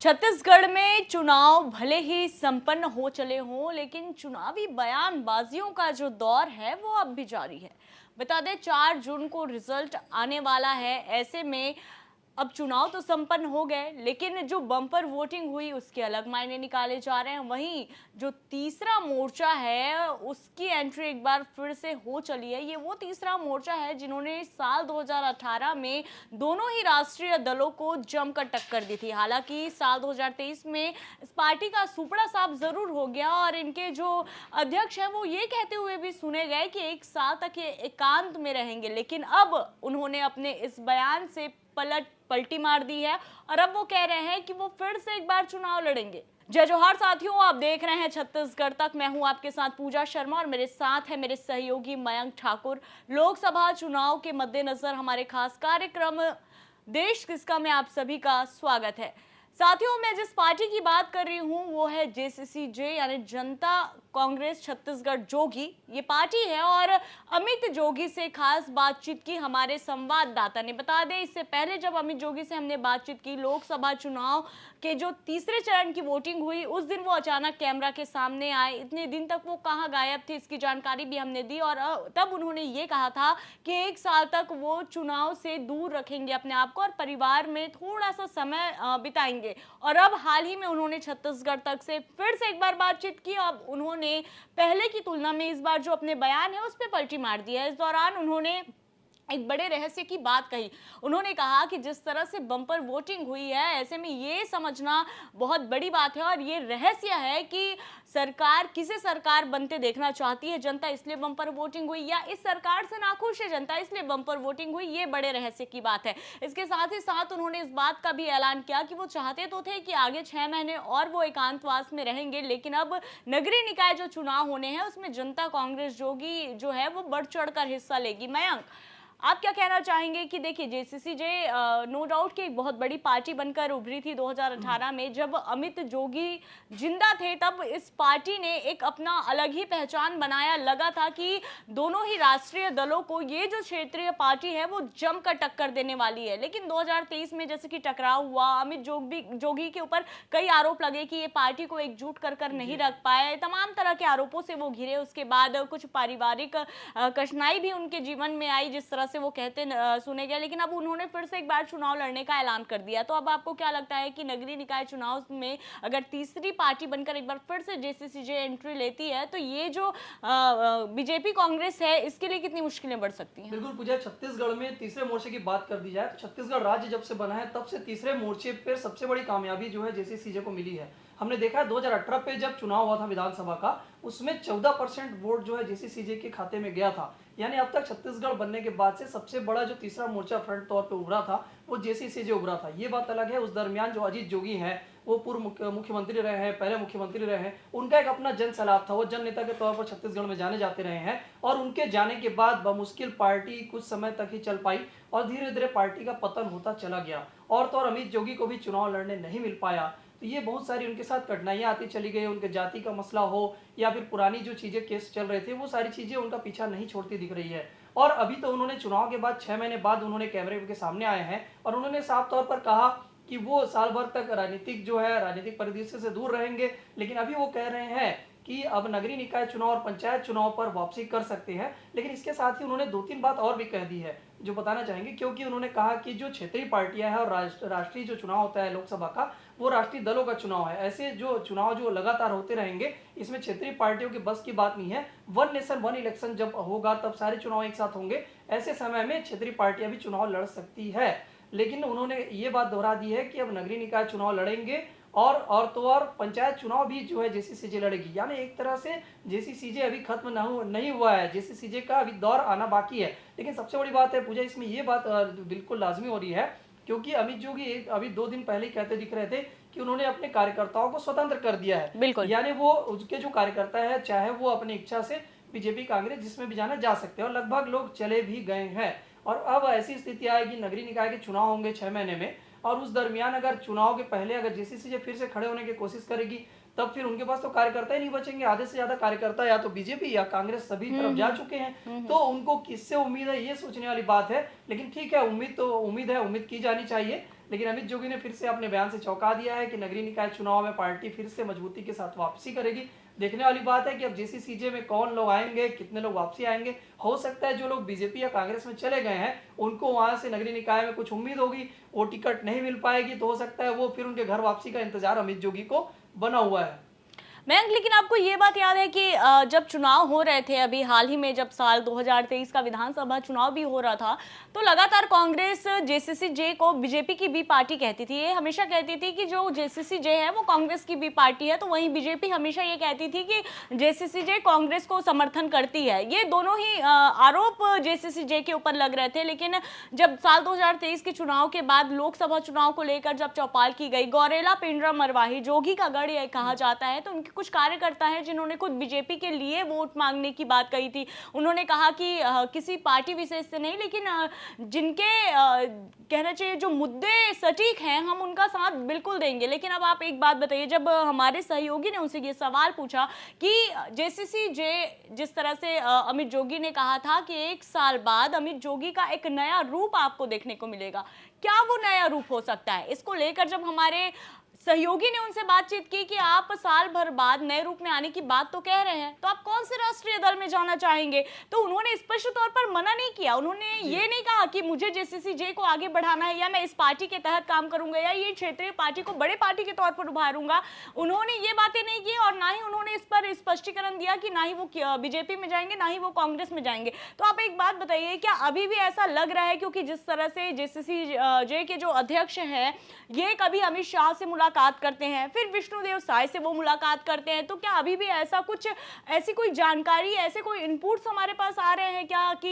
छत्तीसगढ़ में चुनाव भले ही संपन्न हो चले हों, लेकिन चुनावी बयानबाजियों का जो दौर है वो अब भी जारी है। बता दें 4 जून को रिजल्ट आने वाला है। ऐसे में अब चुनाव तो संपन्न हो गए, लेकिन जो बम्पर वोटिंग हुई उसके अलग मायने निकाले जा रहे हैं। वहीं जो तीसरा मोर्चा है उसकी एंट्री एक बार फिर से हो चली है। ये वो तीसरा मोर्चा है जिन्होंने साल 2018 में दोनों ही राष्ट्रीय दलों को जमकर टक्कर दी थी। हालांकि साल 2023 में इस पार्टी का सुपड़ा साफ जरूर हो गया और इनके जो अध्यक्ष हैं वो ये कहते हुए भी सुने गए कि 1 साल तक ये एकांत में रहेंगे, लेकिन अब उन्होंने अपने इस बयान से पलटी मार दी है और अब वो कह रहे हैं कि वो फिर से एक बार चुनाव लड़ेंगे। जय जोहार साथियों, आप देख रहे हैं छत्तीसगढ़ तक। मैं हूं आपके साथ पूजा शर्मा और मेरे साथ है मेरे सहयोगी मयंक ठाकुर। लोकसभा चुनाव के मद्देनजर हमारे खास कार्यक्रम देश किसका में आप सभी का स्वागत है। साथियों, मैं जिस पार्टी की बात कर रही हूं वो है जेसीसीजे यानी जनता कांग्रेस छत्तीसगढ़ जोगी। ये पार्टी है और अमित जोगी से खास बातचीत की हमारे संवाददाता ने। बता दें, इससे पहले जब अमित जोगी से हमने बातचीत की लोकसभा चुनाव के जो तीसरे चरण की वोटिंग हुई उस दिन वो अचानक कैमरा के सामने आए। इतने दिन तक वो कहाँ गायब थे इसकी जानकारी भी हमने दी और तब उन्होंने ये कहा था कि 1 साल तक वो चुनाव से दूर रखेंगे अपने आप को और परिवार में थोड़ा सा समय बिताएंगे। और अब हाल ही में उन्होंने छत्तीसगढ़ तक से फिर से एक बार बातचीत की। अब उन्होंने पहले की तुलना में इस बार जो अपने बयान है उस पर पलटी मार दी है। इस दौरान उन्होंने एक बड़े रहस्य की बात कही। उन्होंने कहा कि जिस तरह से बम्पर वोटिंग हुई है, ऐसे में ये समझना बहुत बड़ी बात है और ये रहस्य है कि सरकार किसे सरकार बनते देखना चाहती है जनता, इसलिए बम्पर वोटिंग हुई, या इस सरकार से नाखुश है जनता इसलिए बम्पर वोटिंग हुई। ये बड़े रहस्य की बात है। इसके साथ ही साथ उन्होंने इस बात का भी ऐलान किया कि वो चाहते तो थे कि आगे 6 महीने और वो एकांतवास में रहेंगे, लेकिन अब नगरीय निकाय जो चुनाव होने हैं उसमें जनता कांग्रेस जोगी जो है वो बढ़ चढ़कर हिस्सा लेगी। मयंक, आप क्या कहना चाहेंगे कि देखिए जेसीसीजे नो डाउट कि एक बहुत बड़ी पार्टी बनकर उभरी थी 2018 में। जब अमित जोगी जिंदा थे तब इस पार्टी ने एक अपना अलग ही पहचान बनाया। लगा था कि दोनों ही राष्ट्रीय दलों को ये जो क्षेत्रीय पार्टी है वो जमकर टक्कर देने वाली है, लेकिन 2023 में जैसे कि टकराव हुआ, अमित जोगी के ऊपर कई आरोप लगे कि ये पार्टी को एकजुट कर नहीं रख पाए, तमाम तरह के आरोपों से वो घिरे। उसके बाद कुछ पारिवारिक कठिनाई भी उनके जीवन में आई जिस तरह से वो कहते सुने गए, लेकिन अब उन्होंने फिर से एक बार चुनाव लड़ने का ऐलान कर दिया। तो अब आपको क्या लगता है कि नगरीय निकाय चुनाव में अगर तीसरी पार्टी बनकर एक बार फिर से जेसीसीजे एंट्री लेती है तो ये जो बीजेपी कांग्रेस है इसके लिए कितनी मुश्किलें बढ़ सकती हैं? बिल्कुल पूजा, छत्तीसगढ़ में तीसरे मोर्चे की बात कर दी जाए तो छत्तीसगढ़ राज्य जब से बना है तब से तीसरे मोर्चे पर सबसे बड़ी कामयाबी जो है जेसीसीजे को मिली है। हमने देखा है 2018 पे जब चुनाव हुआ था विधानसभा का, उसमें 14% वोट जो है जेसीसीजे के खाते में गया था। यानी अब तक छत्तीसगढ़ बनने के बाद से सबसे बड़ा जो तीसरा मोर्चा फ्रंट तौर पे उभरा था वो जेसीसीजे उभरा था। ये बात अलग है। उस दरमियान जो अजीत जोगी हैं वो पूर्व मुख्यमंत्री रहे हैं, पहले मुख्यमंत्री रहे हैं, उनका एक अपना जन सैलाब था। वो जन नेता के तौर पर छत्तीसगढ़ में जाने जाते रहे हैं और उनके जाने के बाद बमुश्किल पार्टी कुछ समय तक ही चल पाई और धीरे धीरे पार्टी का पतन होता चला गया। और तो और अमित जोगी को भी चुनाव लड़ने नहीं मिल पाया, तो ये बहुत सारी उनके साथ कठिनाइयां आती चली गई। उनके जाति का मसला हो या फिर पुरानी जो चीजें केस चल रहे थे वो सारी चीजें उनका पीछा नहीं छोड़ती दिख रही है। और अभी तो उन्होंने चुनाव के बाद 6 महीने बाद उन्होंने कैमरे के सामने आए हैं और उन्होंने साफ तौर पर कहा कि वो साल भर तक राजनीतिक परिदृश्य से दूर रहेंगे, लेकिन अभी वो कह रहे हैं कि अब नगरीय निकाय चुनाव और पंचायत चुनाव पर वापसी कर सकते हैं। लेकिन इसके साथ ही उन्होंने 2-3 बात और भी कह दी है जो बताना चाहेंगे, क्योंकि उन्होंने कहा कि जो क्षेत्रीय पार्टियां हैं और राष्ट्रीय जो चुनाव होता है लोकसभा का, वो राष्ट्रीय दलों का चुनाव है। ऐसे जो चुनाव जो लगातार होते रहेंगे, इसमें क्षेत्रीय पार्टियों की बस की बात नहीं है। वन नेशन वन इलेक्शन जब होगा तब सारे चुनाव एक साथ होंगे। ऐसे समय में क्षेत्रीय पार्टियां भी चुनाव लड़ सकती है। लेकिन उन्होंने ये बात दोहरा दी है कि अब नगरीय निकाय चुनाव लड़ेंगे और तो और पंचायत चुनाव भी जो है जेसीसीजे लड़ेगी। यानी एक तरह से जेसीसीजे अभी खत्म नहीं हुआ है, जेसीसीजे का अभी दौर आना बाकी है। लेकिन सबसे बड़ी बात है पूजा, इसमें ये बात बिल्कुल लाजमी हो रही है, क्योंकि अमित जोगी अभी 2 दिन पहले ही कहते दिख रहे थे कि उन्होंने अपने कार्यकर्ताओं को स्वतंत्र कर दिया है। बिल्कुल, यानी वो उसके जो कार्यकर्ता है चाहे वो अपनी इच्छा से बीजेपी कांग्रेस जिसमें भी जाना जा सकते हैं और लगभग लोग चले भी गए हैं। और अब ऐसी स्थिति आएगी, नगरीय निकाय के चुनाव होंगे 6 महीने में और उस दरमियान अगर चुनाव के पहले अगर जेसीसीजे फिर से खड़े होने की कोशिश करेगी तब फिर उनके पास तो कार्यकर्ता ही नहीं बचेंगे। आधे से ज्यादा कार्यकर्ता या तो बीजेपी या कांग्रेस सभी तरफ जा चुके हैं, तो उनको किससे उम्मीद है ये सोचने वाली बात है। लेकिन ठीक है, उम्मीद है, उम्मीद की जानी चाहिए। लेकिन अमित जोगी ने फिर से अपने बयान से चौंका दिया है कि नगरीय निकाय चुनाव में पार्टी फिर से मजबूती के साथ वापसी करेगी। देखने वाली बात है कि अब जेसीसीजे में कौन लोग आएंगे, कितने लोग वापसी आएंगे। हो सकता है जो लोग बीजेपी या कांग्रेस में चले गए हैं उनको वहां से नगरीय निकाय में कुछ उम्मीद होगी, वो टिकट नहीं मिल पाएगी, तो हो सकता है वो फिर उनके घर वापसी का इंतजार अमित जोगी को बना हुआ है। मयंक, लेकिन आपको ये बात याद है कि जब चुनाव हो रहे थे अभी हाल ही में, जब साल 2023 का विधानसभा चुनाव भी हो रहा था, तो लगातार कांग्रेस जेसीसी-जे को बीजेपी की बी पार्टी कहती थी। ये हमेशा कहती थी कि जो जेसीसी-जे है वो कांग्रेस की बी पार्टी है, तो वहीं बीजेपी हमेशा ये कहती थी कि जेसीसी-जे कांग्रेस को समर्थन करती है। ये दोनों ही आरोप जेसीसी-जे के ऊपर लग रहे थे। लेकिन जब साल 2023 के चुनाव के बाद लोकसभा चुनाव को लेकर जब चौपाल की गई, गौरेला, पिंडरा, मरवाही, जोगी का गढ़ ये कहा जाता है, तो उनके कुछ कार्यकर्ता हैं जिन्होंने खुद बीजेपी के लिए वोट मांगने की बात कही थी। उन्होंने कहा कि किसी पार्टी विशेष से नहीं, लेकिन जिनके कहना चाहिए जो मुद्दे सटीक हैं हम उनका साथ बिल्कुल देंगे। लेकिन अब आप एक बात बताइए, जब हमारे सहयोगी ने उनसे ये सवाल पूछा कि जेसीसी-जे जिस तरह से अमित जोगी ने कहा था कि 1 साल बाद अमित जोगी का एक नया रूप आपको देखने को मिलेगा, क्या वो नया रूप हो सकता है? इसको लेकर जब हमारे सहयोगी ने उनसे बातचीत की कि आप साल भर बाद नए रूप में आने की बात तो कह रहे हैं, तो आप कौन से राष्ट्रीय दल में जाना चाहेंगे? तो उन्होंने स्पष्ट तौर पर मना नहीं किया। उन्होंने ये नहीं कहा कि मुझे जेसीसी-जे को आगे बढ़ाना है या मैं इस पार्टी के तहत काम करूंगा या ये क्षेत्रीय पार्टी को बड़े पार्टी के तौर पर उभारूंगा। उन्होंने ये बातें नहीं की और ना ही उन्होंने इस पर स्पष्टीकरण दिया कि ना ही वो बीजेपी में जाएंगे ना ही वो कांग्रेस में जाएंगे। तो आप एक बात बताइए, क्या अभी भी ऐसा लग रहा है, क्योंकि जिस तरह से जेसीसी-जे के जो अध्यक्ष हैं ये कभी अमित शाह से मुलाकात करते हैं, फिर विष्णुदेव साय से वो मुलाकात करते हैं, तो क्या अभी भी ऐसा कुछ, ऐसी कोई जानकारी, ऐसे कोई इनपुट्स हमारे पास आ रहे हैं क्या कि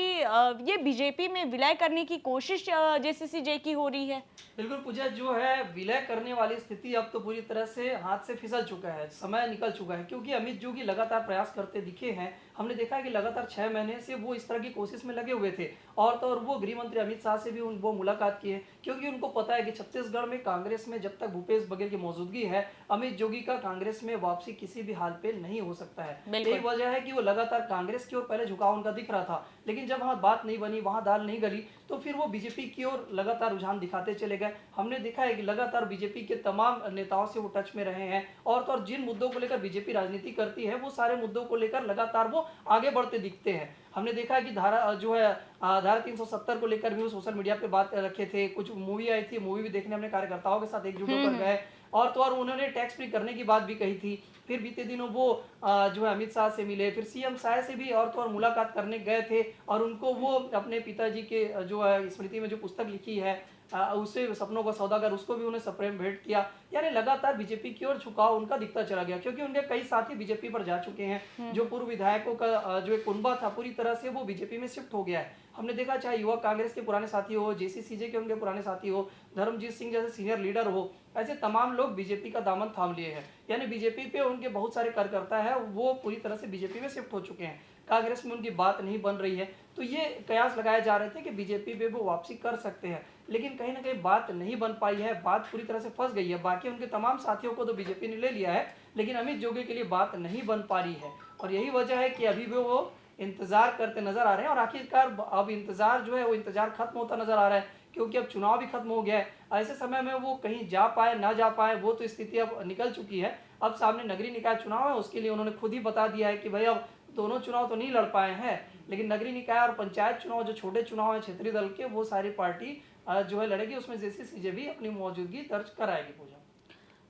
ये बीजेपी में विलय करने की कोशिश जेसीसी-जे की हो रही है? बिल्कुल पूजा, जो है विलय करने वाली स्थिति अब तो पूरी तरह से हाथ से फिसल चुका है, समय निकल चुका है, क्योंकि अमित जोगी लगातार प्रयास करते दिखे हैं। हमने देखा है कि लगातार 6 महीने से वो इस तरह की कोशिश में लगे हुए थे, और तो और वो गृह मंत्री अमित शाह से भी वो मुलाकात की है, क्योंकि उनको पता है कि छत्तीसगढ़ में कांग्रेस में जब तक भूपेश बघेल की मौजूदगी है, अमित जोगी का कांग्रेस में वापसी किसी भी हाल पे नहीं हो सकता है। यही वजह है कि वो लगातार कांग्रेस की ओर पहले झुकाव उनका दिख रहा था, लेकिन जब वहां बात नहीं बनी, वहां दाल नहीं गली, तो फिर वो बीजेपी की ओर लगातार रुझान दिखाते चले गए। हमने देखा है कि लगातार बीजेपी के तमाम नेताओं से वो टच में रहे हैं, और तो और जिन मुद्दों को लेकर बीजेपी राजनीति करती है वो सारे मुद्दों को लेकर लगातार वो आगे बढ़ते दिखते हैं। हमने देखा है कि धारा 370 को लेकर भी वो सोशल मीडिया पे बात रखे थे। कुछ मूवी आई थी, मूवी भी देखने हमने कार्यकर्ताओं के साथ एकजुट होकर गए, और तो और उन्होंने टैक्स फ्री करने की बात भी कही थी। फिर बीते दिनों वो जो है अमित शाह से मिले, फिर सीएम शाह से भी और तो और मुलाकात करने गए थे, और उनको वो अपने पिताजी के जो है स्मृति में जो पुस्तक लिखी है उससे सपनों का सौदागर, उसको भी उन्हें सप्रेम भेंट किया। यानी लगातार बीजेपी की ओर झुकाव उनका दिखता चला गया, क्योंकि उनके कई साथी बीजेपी पर जा चुके हैं। जो पूर्व विधायकों का जो एक कुनबा था पूरी तरह से वो बीजेपी में शिफ्ट हो गया है। हमने देखा, चाहे युवा कांग्रेस के पुराने साथी हो, जेसीसी-जे के उनके पुराने साथी हो, धर्मजीत सिंह जैसे सीनियर लीडर हो, ऐसे तमाम लोग बीजेपी का दामन थाम लिए हैं। यानी बीजेपी पे उनके बहुत सारे कार्यकर्ता है वो पूरी तरह से बीजेपी में शिफ्ट हो चुके हैं, कांग्रेस में उनकी बात नहीं बन रही है। तो ये कयास लगाए जा रहे थे कि बीजेपी पे वो वापसी कर सकते हैं, लेकिन कहीं ना कहीं बात नहीं बन पाई है, बात पूरी तरह से फंस गई है। बाकी उनके तमाम साथियों को तो बीजेपी ने ले लिया है, लेकिन अमित जोगी के लिए बात नहीं बन पा रही है, और यही वजह है कि अभी भी वो इंतजार करते नजर आ रहे हैं। और आखिरकार अब इंतजार जो है वो इंतजार खत्म होता नजर आ रहा है, क्योंकि अब चुनाव भी खत्म हो गया है। ऐसे समय में वो कहीं जा पाए ना जा पाए वो तो स्थिति अब निकल चुकी है। अब सामने नगरीय निकाय चुनाव है, उसके लिए उन्होंने खुद ही बता दिया है कि भाई अब दोनों चुनाव तो नहीं लड़ पाए हैं, लेकिन नगरीय निकाय और पंचायत चुनाव जो छोटे चुनाव है क्षेत्रीय दल के, वो सारी पार्टी जो है लड़ेगी, उसमें जेसीसी-जे भी अपनी मौजूदगी दर्ज कराएगी। पूजा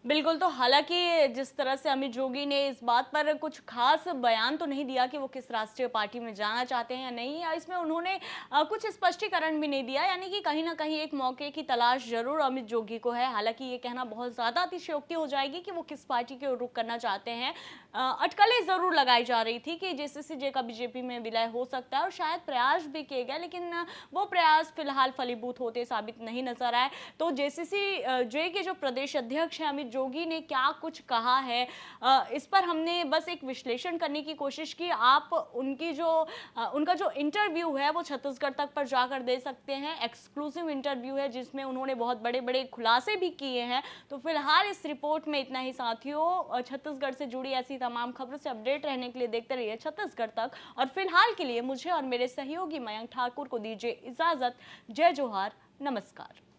बिल्कुल, तो हालांकि जिस तरह से अमित जोगी ने इस बात पर कुछ खास बयान तो नहीं दिया कि वो किस राष्ट्रीय पार्टी में जाना चाहते हैं या नहीं, या इसमें उन्होंने कुछ स्पष्टीकरण भी नहीं दिया, यानी कि कहीं ना कहीं एक मौके की तलाश जरूर अमित जोगी को है। हालांकि ये कहना बहुत ज़्यादा अतिशयोक्ति हो जाएगी कि वो किस पार्टी के रुख करना चाहते हैं। अटकलें ज़रूर लगाई जा रही थी कि जेसीसी-जे का बीजेपी में विलय हो सकता है, और शायद प्रयास भी किए गए, लेकिन वो प्रयास फिलहाल फलीभूत होते साबित नहीं नजर आए। तो जेसीसी-जे के जो प्रदेश अध्यक्ष हैं अमित जोगी ने क्या कुछ कहा है, इस पर हमने बस एक विश्लेषण करने की कोशिश की। आप उनका जो इंटरव्यू है वो छत्तीसगढ़ तक पर जाकर दे सकते हैं। एक्सक्लूसिव इंटरव्यू है जिसमें उन्होंने बहुत बड़े बड़े खुलासे भी किए हैं। तो फिलहाल इस रिपोर्ट में इतना ही साथियों। छत्तीसगढ़ से जुड़ी ऐसी तमाम खबरों से अपडेट रहने के लिए देखते रहिए छत्तीसगढ़ तक। और फिलहाल के लिए मुझे और मेरे सहयोगी मयंक ठाकुर को दीजिए इजाजत। जय जोहार, नमस्कार।